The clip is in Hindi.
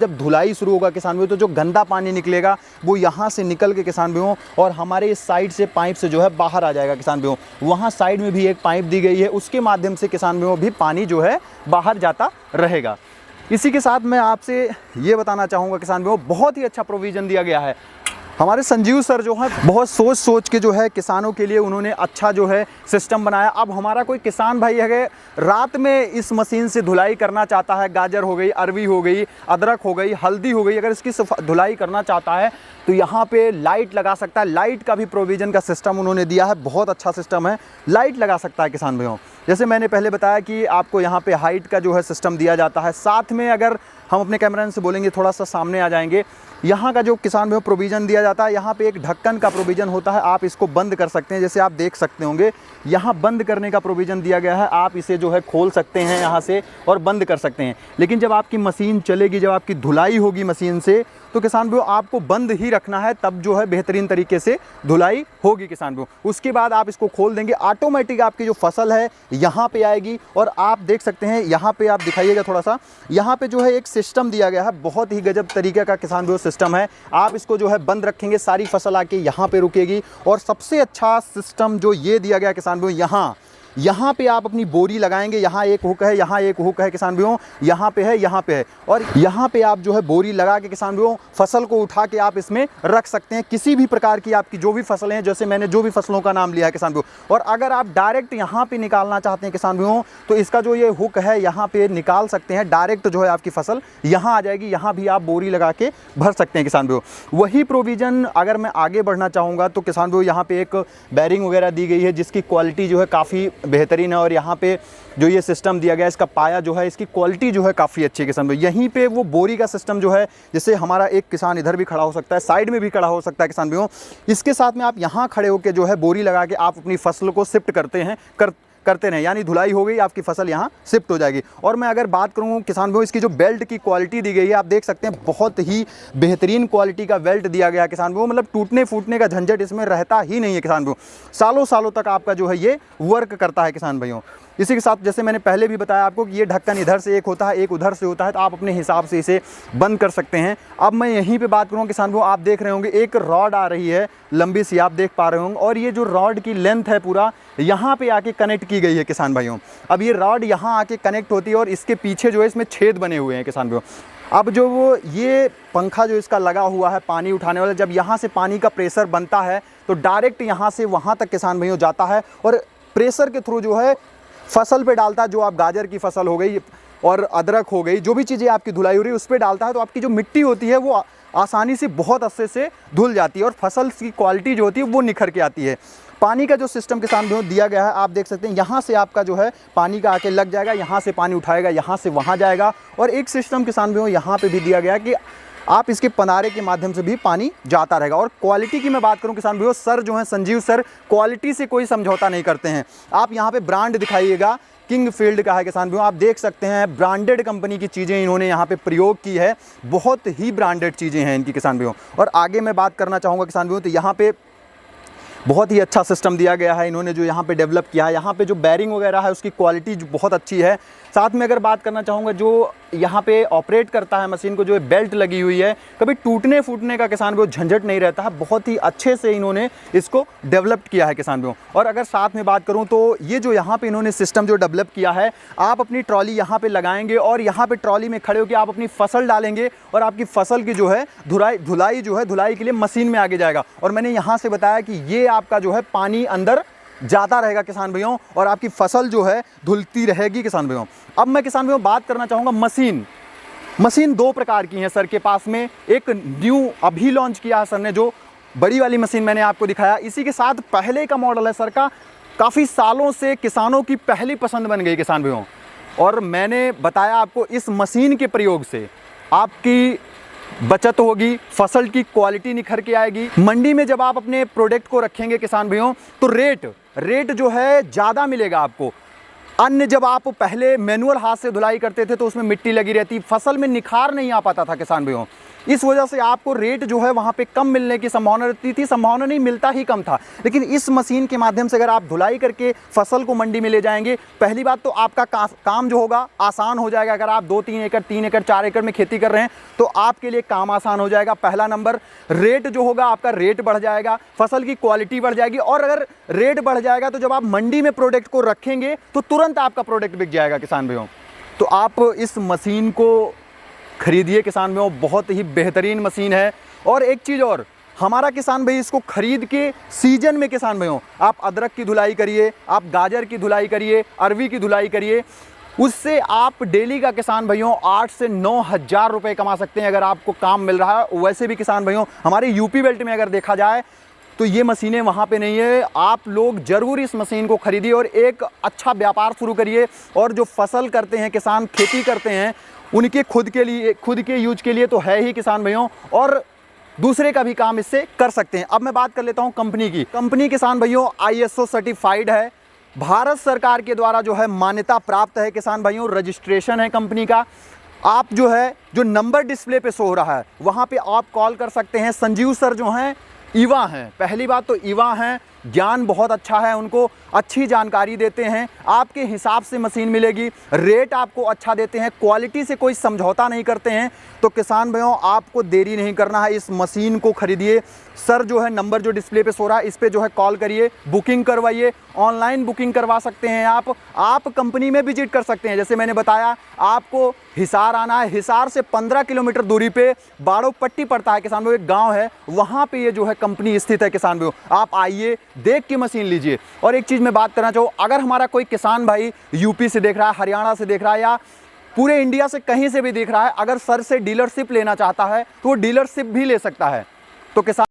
जब धुलाई शुरू होगा किसान भाइयों, तो जो गंदा पानी निकलेगा वो यहाँ से निकल के किसान भाइयों और हमारे इस साइड से पाइप से जो है बाहर आ जाएगा किसान भाइयों। वहाँ साइड में भी एक पाइप दी गई है, उसके माध्यम से किसान भाइयों भी पानी जो है बाहर जाता रहेगा। इसी के साथ मैं आपसे ये बताना चाहूँगा किसान भाइयों, बहुत ही अच्छा प्रोविज़न दिया गया है। हमारे संजीव सर जो है बहुत सोच के जो है किसानों के लिए उन्होंने अच्छा जो है सिस्टम बनाया। अब हमारा कोई किसान भाई है रात में इस मशीन से धुलाई करना चाहता है, गाजर हो गई, अरवी हो गई, अदरक हो गई, हल्दी हो गई, अगर इसकी धुलाई करना चाहता है तो यहाँ पे लाइट लगा सकता है। लाइट का भी प्रोविज़न का सिस्टम उन्होंने दिया है, बहुत अच्छा सिस्टम है, लाइट लगा सकता है किसान भाइयों। जैसे मैंने पहले बताया कि आपको यहाँ पे हाइट का जो है सिस्टम दिया जाता है। साथ में अगर हम अपने कैमरामैन से बोलेंगे थोड़ा सा सामने आ जाएंगे, यहाँ का जो किसान भाइयों प्रोविज़न दिया जाता है, यहाँ पे एक ढक्कन का प्रोविज़न होता है, आप इसको बंद कर सकते हैं। जैसे आप देख सकते होंगे यहाँ बंद करने का प्रोविज़न दिया गया है, आप इसे जो है खोल सकते हैं यहाँ से और बंद कर सकते हैं। लेकिन जब आपकी मशीन चलेगी, जब आपकी धुलाई होगी मशीन से, तो किसान भाइयों आपको बंद ही रखना है, तब जो है बेहतरीन तरीके से धुलाई होगी किसान भाइयों। उसके बाद आप इसको खोल देंगे, ऑटोमेटिक आपकी जो फसल है यहाँ पे आएगी। और आप देख सकते हैं यहाँ पे, आप दिखाइएगा थोड़ा सा, यहाँ पे जो है एक सिस्टम दिया गया है, बहुत ही गजब तरीके का किसान भाइयों सिस्टम है। आप इसको जो है बंद रखेंगे, सारी फसल आके यहाँ पे रुकेगी। और सबसे अच्छा सिस्टम जो ये दिया गया किसान भाइयों, यहाँ पे आप अपनी बोरी लगाएंगे, यहाँ एक हुक है, यहाँ एक हुक है किसान भाइयों, यहाँ पे है, यहाँ पे है, और यहाँ पे आप जो है बोरी लगा के किसान भाइयों फसल को उठा के आप इसमें रख सकते हैं। किसी भी प्रकार की आपकी जो भी फसलें हैं, जैसे मैंने जो भी फसलों का नाम लिया है किसान भाइयों। और अगर आप डायरेक्ट यहाँ पे निकालना चाहते हैं किसान भाइयों, तो इसका जो ये हुक है यहाँ पे निकाल सकते हैं, डायरेक्ट जो है आपकी फसल यहाँ आ जाएगी, यहाँ भी आप बोरी लगा के भर सकते हैं किसान भाइयों। वही प्रोविज़न अगर मैं आगे बढ़ना चाहूँगा तो किसान भाइयों यहाँ पे एक बैरिंग वगैरह दी गई है, जिसकी क्वालिटी जो है काफ़ी बेहतरीन है। और यहाँ पे जो ये सिस्टम दिया गया है, इसका पाया जो है, इसकी क्वालिटी जो है काफ़ी अच्छी है किसान भाई। यहीं पे वो बोरी का सिस्टम जो है, जैसे हमारा एक किसान इधर भी खड़ा हो सकता है, साइड में भी खड़ा हो सकता है किसान भाइयों। इसके साथ में आप यहाँ खड़े होकर जो है बोरी लगा के आप अपनी फसल को शिफ्ट करते रहें, यानी धुलाई हो गई, आपकी फसल यहाँ शिफ्ट हो जाएगी। और मैं अगर बात करूँ किसान भाइयों, इसकी जो बेल्ट की क्वालिटी दी गई है, आप देख सकते हैं बहुत ही बेहतरीन क्वालिटी का बेल्ट दिया गया है किसान भाइयों। मतलब टूटने फूटने का झंझट इसमें रहता ही नहीं है किसान भाइयों। सालों सालों तक आपका जो है ये वर्क करता है किसान भाइयों। इसी के साथ जैसे मैंने पहले भी बताया आपको कि ये ढक्कन इधर से एक होता है, एक उधर से होता है, तो आप अपने हिसाब से इसे बंद कर सकते हैं। अब मैं यहीं पे बात करूँ किसान भाइयों, आप देख रहे होंगे एक रॉड आ रही है लंबी सी, आप देख पा रहे होंगे, और ये जो रॉड की लेंथ है पूरा यहाँ पे आके कनेक्ट की गई है किसान भाइयों। अब ये रॉड यहाँ आके कनेक्ट होती है और इसके पीछे जो है इसमें छेद बने हुए हैं किसान भाइयों। अब जो वो ये पंखा जो इसका लगा हुआ है पानी उठाने वाला, जब यहाँ से पानी का प्रेशर बनता है तो डायरेक्ट यहाँ से वहाँ तक किसान भाइयों जाता है, और प्रेशर के थ्रू जो है फसल पे डालता है। जो आप गाजर की फसल हो गई और अदरक हो गई, जो भी चीज़ें आपकी धुलाई हो रही है उस पर डालता है, तो आपकी जो मिट्टी होती है वो आसानी से बहुत अच्छे से धुल जाती है और फसल की क्वालिटी जो होती है वो निखर के आती है। पानी का जो सिस्टम किसान भाइयों दिया गया है, आप देख सकते हैं यहाँ से आपका जो है पानी का आके लग जाएगा, यहाँ से पानी उठाएगा, यहाँ से वहाँ जाएगा। और एक सिस्टम किसान भाइयों यहाँ पे भी दिया गया है कि आप इसके पनारे के माध्यम से भी पानी जाता रहेगा। और क्वालिटी की मैं बात करूं किसान भाइयों, सर जो है संजीव सर क्वालिटी से कोई समझौता नहीं करते हैं। आप यहाँ पे ब्रांड दिखाइएगा, किंगफील्ड का है किसान भाइयों, आप देख सकते हैं ब्रांडेड कंपनी की चीज़ें इन्होंने यहाँ पे प्रयोग की है, बहुत ही ब्रांडेड चीज़ें हैं इनकी किसान भाइयों। और आगे मैं बात करना चाहूँगा किसान भाइयों, तो यहाँ पे बहुत ही अच्छा सिस्टम दिया गया है इन्होंने जो यहाँ पे डेवलप किया है। यहाँ पे जो बैरिंग वगैरह है उसकी क्वालिटी बहुत अच्छी है। साथ में अगर बात करना चाहूँगा, जो यहाँ पे ऑपरेट करता है मशीन को, जो बेल्ट लगी हुई है, कभी टूटने फूटने का किसान भाइयों झंझट नहीं रहता है। बहुत ही अच्छे से इन्होंने इसको डेवलप किया है किसान भाइयों। और अगर साथ में बात करूँ तो ये जो यहाँ पे इन्होंने सिस्टम जो डेवलप किया है, आप अपनी ट्रॉली यहाँ पे लगाएंगे और यहाँ पे ट्रॉली में खड़े होकर आप अपनी फसल डालेंगे और आपकी फसल की जो है धुलाई के लिए मशीन में आगे जाएगा। और मैंने यहाँ से बताया कि ये आपका जो है पानी अंदर जाता रहेगा किसान भाइयों और आपकी फसल जो है धुलती रहेगी किसान भाइयों। अब मैं किसान भाइयों बात करना चाहूँगा मशीन दो प्रकार की है सर के पास में। एक न्यू अभी लॉन्च किया है सर ने, जो बड़ी वाली मशीन मैंने आपको दिखाया। इसी के साथ पहले का मॉडल है सर का, काफ़ी सालों से किसानों की पहली पसंद बन गई किसान भाइयों। और मैंने बताया आपको इस मशीन के प्रयोग से आपकी बचत होगी, फसल की क्वालिटी निखर के आएगी। मंडी में जब आप अपने प्रोडक्ट को रखेंगे किसान भाइयों, तो रेट जो है ज़्यादा मिलेगा आपको। अन्य जब आप पहले मैनुअल हाथ से धुलाई करते थे तो उसमें मिट्टी लगी रहती, फसल में निखार नहीं आ पाता था किसान भाइयों। इस वजह से आपको रेट जो है वहाँ पे कम मिलने की संभावना रहती थी, संभावना नहीं, मिलता ही कम था। लेकिन इस मशीन के माध्यम से अगर आप धुलाई करके फसल को मंडी में ले जाएंगे, पहली बात तो आपका काम जो होगा आसान हो जाएगा। अगर आप 2-3 एकड़ 3 एकड़ 4 एकड़ में खेती कर रहे हैं तो आपके लिए काम आसान हो जाएगा। पहला नंबर, रेट जो होगा आपका रेट बढ़ जाएगा, फसल की क्वालिटी बढ़ जाएगी। और अगर रेट बढ़ जाएगा तो जब आप मंडी में प्रोडक्ट को रखेंगे तो तुरंत आपका प्रोडक्ट बिक जाएगा किसान भाइयों। तो आप इस मशीन को खरीदिए किसान भाइयों, बहुत ही बेहतरीन मशीन है। और एक चीज़ और, हमारा किसान भाई इसको खरीद के सीजन में किसान भाइयों आप अदरक की धुलाई करिए, आप गाजर की धुलाई करिए, अरवी की धुलाई करिए, उससे आप डेली का किसान भाइयों 8 से 9 हज़ार रुपये कमा सकते हैं अगर आपको काम मिल रहा है। वैसे भी किसान भाइयों हमारे यूपी बेल्ट में अगर देखा जाए तो ये मशीनें वहाँ पे नहीं है। आप लोग ज़रूर इस मशीन को खरीदिए और एक अच्छा व्यापार शुरू करिए। और जो फसल करते हैं किसान, खेती करते हैं, उनके खुद के यूज के लिए तो है ही किसान भाइयों, और दूसरे का भी काम इससे कर सकते हैं। अब मैं बात कर लेता हूँ कंपनी की। कंपनी किसान भाइयों ISO सर्टिफाइड है, भारत सरकार के द्वारा जो है मान्यता प्राप्त है किसान भाइयों, रजिस्ट्रेशन है कंपनी का। आप जो है जो नंबर डिस्प्ले पे शो हो रहा है वहाँ पे आप कॉल कर सकते हैं। संजीव सर जो हैं ईवा हैं, पहली बात तो ईवा हैं, ज्ञान बहुत अच्छा है, उनको अच्छी जानकारी देते हैं, आपके हिसाब से मशीन मिलेगी, रेट आपको अच्छा देते हैं, क्वालिटी से कोई समझौता नहीं करते हैं। तो किसान भाइयों आपको देरी नहीं करना है, इस मशीन को खरीदिए। सर जो है नंबर जो डिस्प्ले पे सो रहा है इस पे जो है कॉल करिए, बुकिंग करवाइए, ऑनलाइन बुकिंग करवा सकते हैं आप कंपनी में विजिट कर सकते हैं। जैसे मैंने बताया आपको हिसार आना है, हिसार से 15 किलोमीटर दूरी पे बाड़ो पट्टी पड़ता है किसान भाइयों, एक गाँव है, वहाँ पर ये जो है कंपनी स्थित है किसान भाइयों। आप आइए, देख के मशीन लीजिए। और एक चीज़ मैं बात करना चाहूँ, अगर हमारा कोई किसान भाई यूपी से देख रहा है, हरियाणा से देख रहा है, या पूरे इंडिया से कहीं से भी देख रहा है, अगर सर से डीलरशिप लेना चाहता है तो वो डीलरशिप भी ले सकता है। तो किसान